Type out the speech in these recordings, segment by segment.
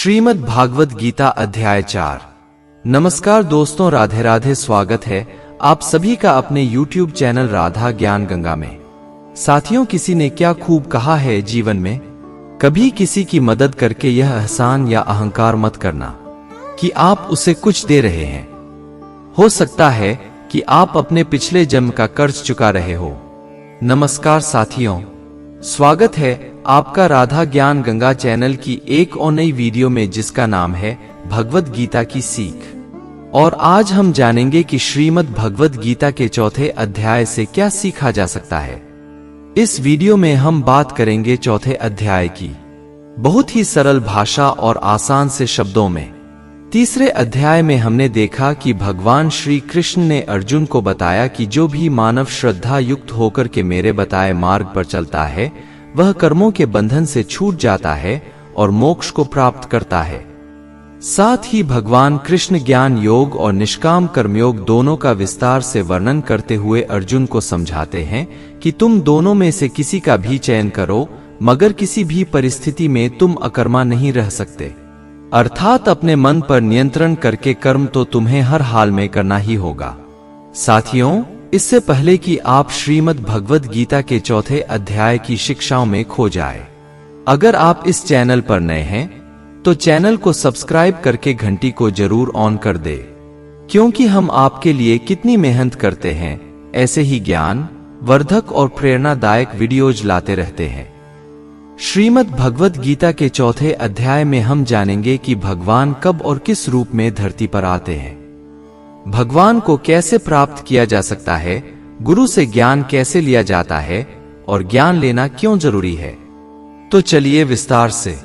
श्रीमद् भागवत गीता अध्याय 4। नमस्कार दोस्तों, राधे राधे। स्वागत है आप सभी का अपने YouTube चैनल राधा ज्ञान गंगा में। साथियों, किसी ने क्या खूब कहा है जीवन में, कभी किसी की मदद करके यह एहसान या अहंकार मत करना कि आप उसे कुछ दे रहे हैं। हो सकता है कि आप अपने पिछले जन्म का कर्ज चुका रहे हो। नमस्कार साथियों, स्वागत है आपका राधा ज्ञान गंगा चैनल की एक और नई वीडियो में, जिसका नाम है भगवत गीता की सीख। और आज हम जानेंगे कि श्रीमद् भगवत गीता के चौथे अध्याय से क्या सीखा जा सकता है। इस वीडियो में हम बात करेंगे चौथे अध्याय की, बहुत ही सरल भाषा और आसान से शब्दों में। तीसरे अध्याय में हमने देखा कि भगवान श्री कृष्ण ने अर्जुन को बताया कि जो भी मानव श्रद्धा युक्त होकर के मेरे बताए मार्ग पर चलता है, वह कर्मों के बंधन से छूट जाता है और मोक्ष को प्राप्त करता है। साथ ही भगवान कृष्ण ज्ञान योग और निष्काम कर्मयोग दोनों का विस्तार से वर्णन करते हुए अर्जुन को समझाते हैं कि तुम दोनों में से किसी का भी चयन करो, मगर किसी भी परिस्थिति में तुम अकर्मा नहीं रह सकते। अर्थात अपने मन पर नियंत्रण करके कर्म तो तुम्हें हर हाल में करना ही होगा। साथियों, इससे पहले कि आप श्रीमद् भगवत गीता के चौथे अध्याय की शिक्षाओं में खो जाए, अगर आप इस चैनल पर नए हैं तो चैनल को सब्सक्राइब करके घंटी को जरूर ऑन कर दे, क्योंकि हम आपके लिए कितनी मेहनत करते हैं, ऐसे ही ज्ञान वर्धक और प्रेरणादायक वीडियोज लाते रहते हैं। श्रीमद् भगवत गीता के चौथे अध्याय में हम जानेंगे कि भगवान कब और किस रूप में धरती पर आते हैं, भगवान को कैसे प्राप्त किया जा सकता है, गुरु से ज्ञान कैसे लिया जाता है और ज्ञान लेना क्यों जरूरी है। तो चलिए विस्तार से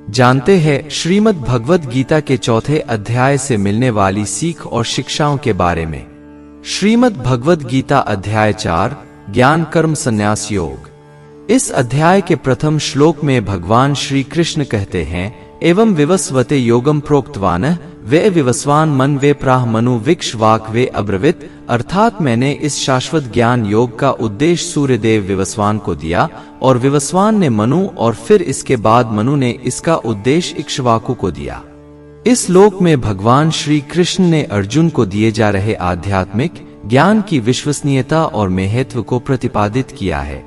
जानते हैं श्रीमद् भगवत गीता के चौथे अध्याय से मिलने वाली सीख और शिक्षाओं के बारे में। श्रीमद् भगवत गीता अध्याय 4, ज्ञान कर्म संन्यास योग। इस अध्याय के प्रथम श्लोक में भगवान श्री कृष्ण कहते हैं, एवं विवस्वते योगम प्रोक्तवान वे विवस्वान मन वे प्राह मनु विक्ष वाक वे अब्रवित। अर्थात मैंने इस शाश्वत ज्ञान योग का उद्देश्य सूर्यदेव विवस्वान को दिया और विवस्वान ने मनु, और फिर इसके बाद मनु ने इसका उद्देश्य इक्ष्वाकु को दिया। इस श्लोक में भगवान श्री कृष्ण ने अर्जुन को दिए जा रहे आध्यात्मिक ज्ञान की विश्वसनीयता और महत्व को प्रतिपादित किया है।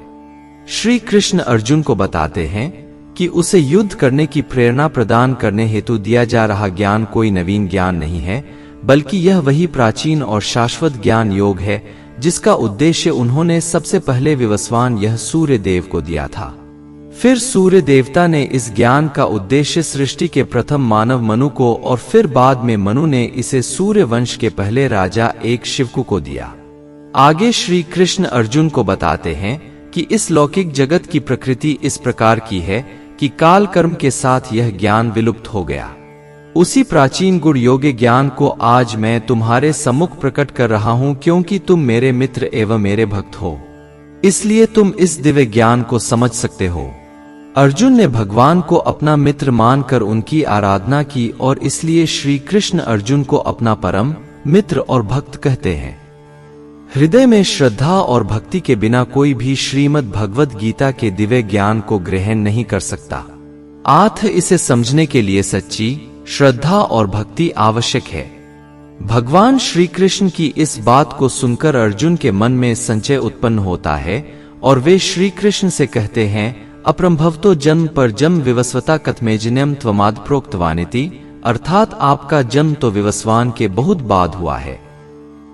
श्री कृष्ण अर्जुन को बताते हैं कि उसे युद्ध करने की प्रेरणा प्रदान करने हेतु दिया जा रहा ज्ञान कोई नवीन ज्ञान नहीं है, बल्कि यह वही प्राचीन और शाश्वत ज्ञान योग है जिसका उद्देश्य उन्होंने सबसे पहले विवस्वान यह सूर्य देव को दिया था। फिर सूर्य देवता ने इस ज्ञान का उद्देश्य सृष्टि के प्रथम मानव मनु को, और फिर बाद में मनु ने इसे सूर्य वंश के पहले राजा एक शिवकु को दिया। आगे श्री कृष्ण अर्जुन को बताते हैं कि इस लौकिक जगत की प्रकृति इस प्रकार की है कि काल कर्म के साथ यह ज्ञान विलुप्त हो गया। उसी प्राचीन गुण योग्य ज्ञान को आज मैं तुम्हारे सम्मुख प्रकट कर रहा हूं, क्योंकि तुम मेरे मित्र एवं मेरे भक्त हो, इसलिए तुम इस दिव्य ज्ञान को समझ सकते हो। अर्जुन ने भगवान को अपना मित्र मानकर उनकी आराधना की, और इसलिए श्री कृष्ण अर्जुन को अपना परम मित्र और भक्त कहते हैं। हृदय में श्रद्धा और भक्ति के बिना कोई भी श्रीमद् भगवत गीता के दिव्य ज्ञान को ग्रहण नहीं कर सकता। अतः इसे समझने के लिए सच्ची श्रद्धा और भक्ति आवश्यक है। भगवान श्री कृष्ण की इस बात को सुनकर अर्जुन के मन में संशय उत्पन्न होता है और वे श्री कृष्ण से कहते हैं, अपरंभवतो जन्म पर जन्म विवस्वता कथमेजन्यम त्वमाद प्रोक्तवानिति। अर्थात आपका जन्म तो विवस्वान के बहुत बाद हुआ है,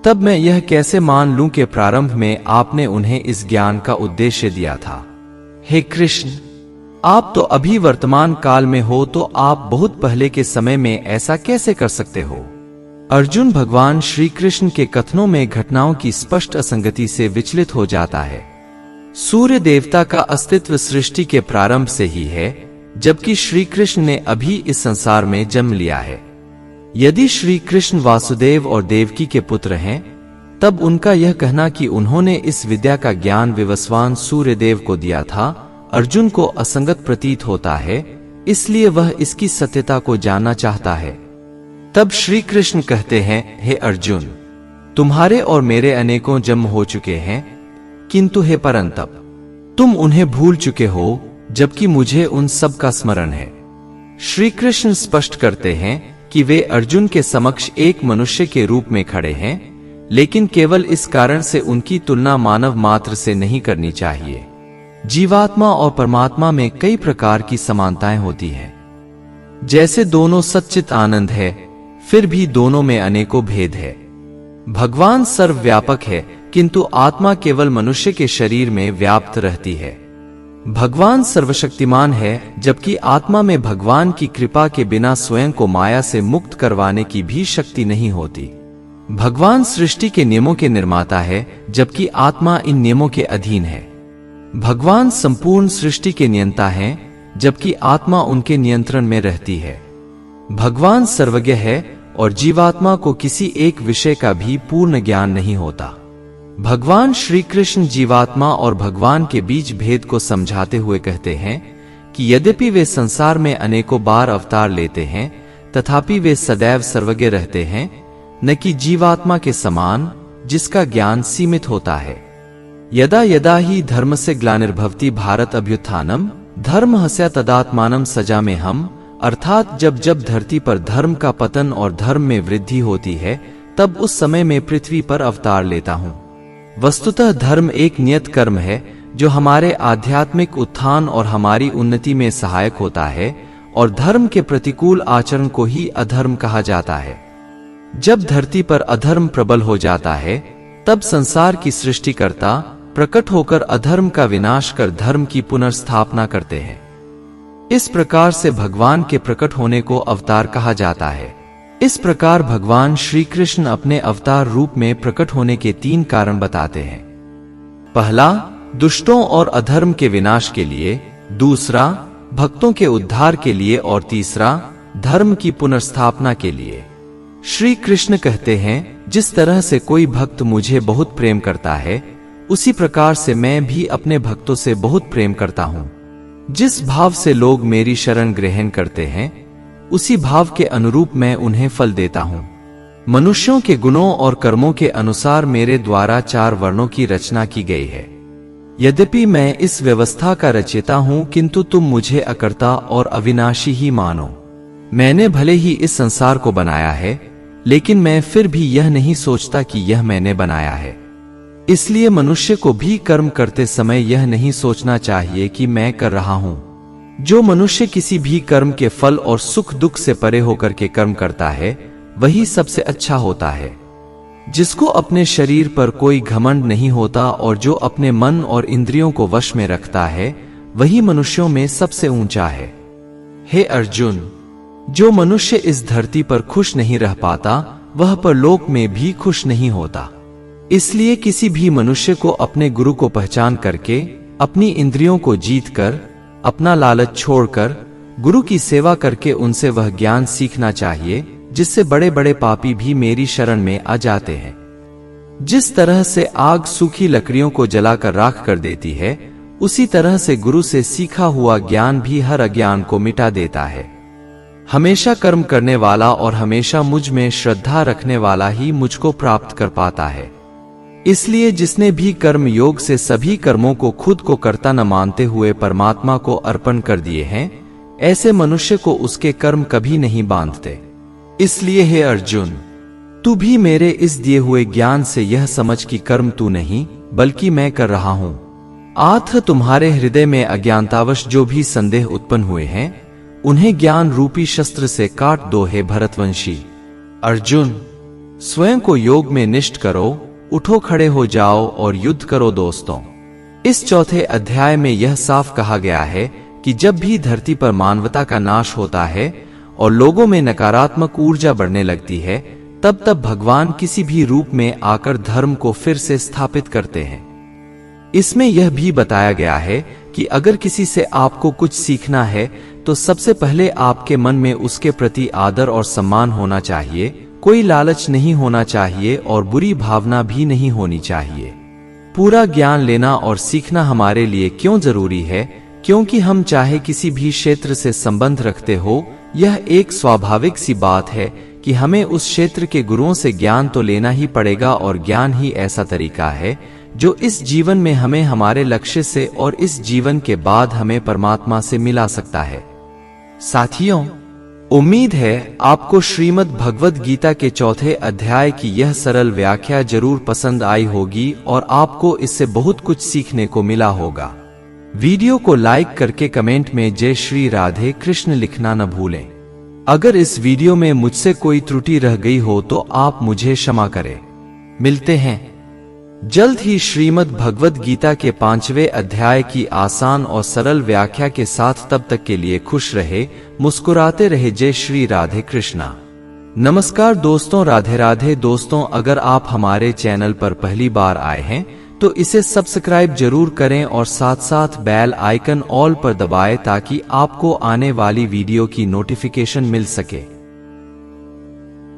तब मैं यह कैसे मान लूं कि प्रारंभ में आपने उन्हें इस ज्ञान का उद्देश्य दिया था। हे कृष्ण, आप तो अभी वर्तमान काल में हो, तो आप बहुत पहले के समय में ऐसा कैसे कर सकते हो। अर्जुन भगवान श्री कृष्ण के कथनों में घटनाओं की स्पष्ट असंगति से विचलित हो जाता है। सूर्य देवता का अस्तित्व सृष्टि के प्रारंभ से ही है, जबकि श्री कृष्ण ने अभी इस संसार में जन्म लिया है। यदि श्री कृष्ण वासुदेव और देवकी के पुत्र हैं, तब उनका यह कहना कि उन्होंने इस विद्या का ज्ञान विवस्वान सूर्यदेव को दिया था, अर्जुन को असंगत प्रतीत होता है, इसलिए वह इसकी सत्यता को जानना चाहता है। तब श्री कृष्ण कहते हैं, हे अर्जुन, तुम्हारे और मेरे अनेकों जन्म हो चुके हैं, किंतु हे परंतप, तुम उन्हें भूल चुके हो, जबकि मुझे उन सब का स्मरण है। श्री कृष्ण स्पष्ट करते हैं कि वे अर्जुन के समक्ष एक मनुष्य के रूप में खड़े हैं, लेकिन केवल इस कारण से उनकी तुलना मानव मात्र से नहीं करनी चाहिए। जीवात्मा और परमात्मा में कई प्रकार की समानताएं होती हैं। जैसे दोनों सच्चित आनंद है, फिर भी दोनों में अनेकों भेद है। भगवान सर्वव्यापक है, किंतु आत्मा केवल मनुष्य के शरीर में व्याप्त रहती है। भगवान सर्वशक्तिमान है, जबकि आत्मा में भगवान की कृपा के बिना स्वयं को माया से मुक्त करवाने की भी शक्ति नहीं होती। भगवान सृष्टि के नियमों के निर्माता है, जबकि आत्मा इन नियमों के अधीन है। भगवान संपूर्ण सृष्टि के नियंता हैं, जबकि आत्मा उनके नियंत्रण में रहती है। भगवान सर्वज्ञ है और जीवात्मा को किसी एक विषय का भी पूर्ण ज्ञान नहीं होता। भगवान श्री कृष्ण जीवात्मा और भगवान के बीच भेद को समझाते हुए कहते हैं कि यद्यपि वे संसार में अनेकों बार अवतार लेते हैं, तथापि वे सदैव सर्वज्ञ रहते हैं, न कि जीवात्मा के समान जिसका ज्ञान सीमित होता है। यदा यदा ही धर्मस्य ग्लानिर्भवति भारत अभ्युत्थानम धर्मस्य तदात्मानं सजाम्यहम्, अर्थात जब जब धरती पर धर्म का पतन और धर्म में वृद्धि होती है, तब उस समय में पृथ्वी पर अवतार लेता हूँ। वस्तुतः धर्म एक नियत कर्म है जो हमारे आध्यात्मिक उत्थान और हमारी उन्नति में सहायक होता है, और धर्म के प्रतिकूल आचरण को ही अधर्म कहा जाता है। जब धरती पर अधर्म प्रबल हो जाता है, तब संसार की सृष्टिकर्ता प्रकट होकर अधर्म का विनाश कर धर्म की पुनर्स्थापना करते हैं। इस प्रकार से भगवान के प्रकट होने को अवतार कहा जाता है। इस प्रकार भगवान श्री कृष्ण अपने अवतार रूप में प्रकट होने के 3 कारण बताते हैं। पहला, दुष्टों और अधर्म के विनाश के लिए, दूसरा, भक्तों के उद्धार के लिए, और तीसरा, धर्म की पुनर्स्थापना के लिए। श्री कृष्ण कहते हैं, जिस तरह से कोई भक्त मुझे बहुत प्रेम करता है, उसी प्रकार से मैं भी अपने भक्तों से बहुत प्रेम करता हूँ। जिस भाव से लोग मेरी शरण ग्रहण करते हैं, उसी भाव के अनुरूप मैं उन्हें फल देता हूँ। मनुष्यों के गुणों और कर्मों के अनुसार मेरे द्वारा 4 वर्णों की रचना की गई है। यद्यपि मैं इस व्यवस्था का रचयिता हूँ, किंतु तुम मुझे अकर्ता और अविनाशी ही मानो। मैंने भले ही इस संसार को बनाया है, लेकिन मैं फिर भी यह नहीं सोचता कि यह मैंने बनाया है। इसलिए मनुष्य को भी कर्म करते समय यह नहीं सोचना चाहिए कि मैं कर रहा हूं। जो मनुष्य किसी भी कर्म के फल और सुख दुख से परे होकर के कर्म करता है, वही सबसे अच्छा होता है। जिसको अपने शरीर पर कोई घमंड नहीं होता और जो अपने मन और इंद्रियों को वश में रखता है, वही मनुष्यों में सबसे ऊंचा है। हे अर्जुन, जो मनुष्य इस धरती पर खुश नहीं रह पाता, वह परलोक में भी खुश नहीं होता। इसलिए किसी भी मनुष्य को अपने गुरु को पहचान करके, अपनी इंद्रियों को जीतकर, अपना लालच छोड़कर, गुरु की सेवा करके उनसे वह ज्ञान सीखना चाहिए जिससे बड़े बड़े पापी भी मेरी शरण में आ जाते हैं। जिस तरह से आग सूखी लकड़ियों को जलाकर राख कर देती है, उसी तरह से गुरु से सीखा हुआ ज्ञान भी हर अज्ञान को मिटा देता है। हमेशा कर्म करने वाला और हमेशा मुझ में श्रद्धा रखने वाला ही मुझको प्राप्त कर पाता है। इसलिए जिसने भी कर्म योग से सभी कर्मों को खुद को कर्ता न मानते हुए परमात्मा को अर्पण कर दिए हैं, ऐसे मनुष्य को उसके कर्म कभी नहीं बांधते। इसलिए हे अर्जुन, तू भी मेरे इस दिए हुए ज्ञान से यह समझ कि कर्म तू नहीं बल्कि मैं कर रहा हूं। आथ तुम्हारे हृदय में अज्ञानतावश जो भी संदेह उत्पन्न हुए हैं, उन्हें ज्ञान रूपी शस्त्र से काट दो हे भरतवंशी। अर्जुन, स्वयं को योग में निष्ठ करो, उठो खड़े हो जाओ और युद्ध करो दोस्तों। इस चौथे अध्याय में यह साफ कहा गया है कि जब भी धरती पर मानवता का नाश होता है और लोगों में नकारात्मक ऊर्जा बढ़ने लगती है, तब तब भगवान किसी भी रूप में आकर धर्म को फिर से स्थापित करते हैं। इसमें यह भी बताया गया है कि अगर किसी से आपको कुछ सीखना है, तो सबसे पहले आपके मन में उसके प्रति आदर और सम्मान होना चाहिए, कोई लालच नहीं होना चाहिए और बुरी भावना भी नहीं होनी चाहिए। पूरा ज्ञान लेना और सीखना हमारे लिए क्यों जरूरी है? क्योंकि हम चाहे किसी भी क्षेत्र से संबंध रखते हो, यह एक स्वाभाविक सी बात है कि हमें उस क्षेत्र के गुरुओं से ज्ञान तो लेना ही पड़ेगा, और ज्ञान ही ऐसा तरीका है जो इस जीवन में हमें हमारे लक्ष्य से और इस जीवन के बाद हमें परमात्मा से मिला सकता है। साथियों, उम्मीद है आपको श्रीमद् भगवद गीता के चौथे अध्याय की यह सरल व्याख्या जरूर पसंद आई होगी और आपको इससे बहुत कुछ सीखने को मिला होगा। वीडियो को लाइक करके कमेंट में जय श्री राधे कृष्ण लिखना न भूलें। अगर इस वीडियो में मुझसे कोई त्रुटि रह गई हो तो आप मुझे क्षमा करें। मिलते हैं जल्द ही श्रीमद् भगवद गीता के 5वें अध्याय की आसान और सरल व्याख्या के साथ। तब तक के लिए खुश रहे, मुस्कुराते रहे। जय श्री राधे कृष्णा। नमस्कार दोस्तों, राधे राधे। दोस्तों, अगर आप हमारे चैनल पर पहली बार आए हैं तो इसे सब्सक्राइब जरूर करें और साथ साथ बेल आइकन ऑल पर दबाएं ताकि आपको आने वाली वीडियो की नोटिफिकेशन मिल सके।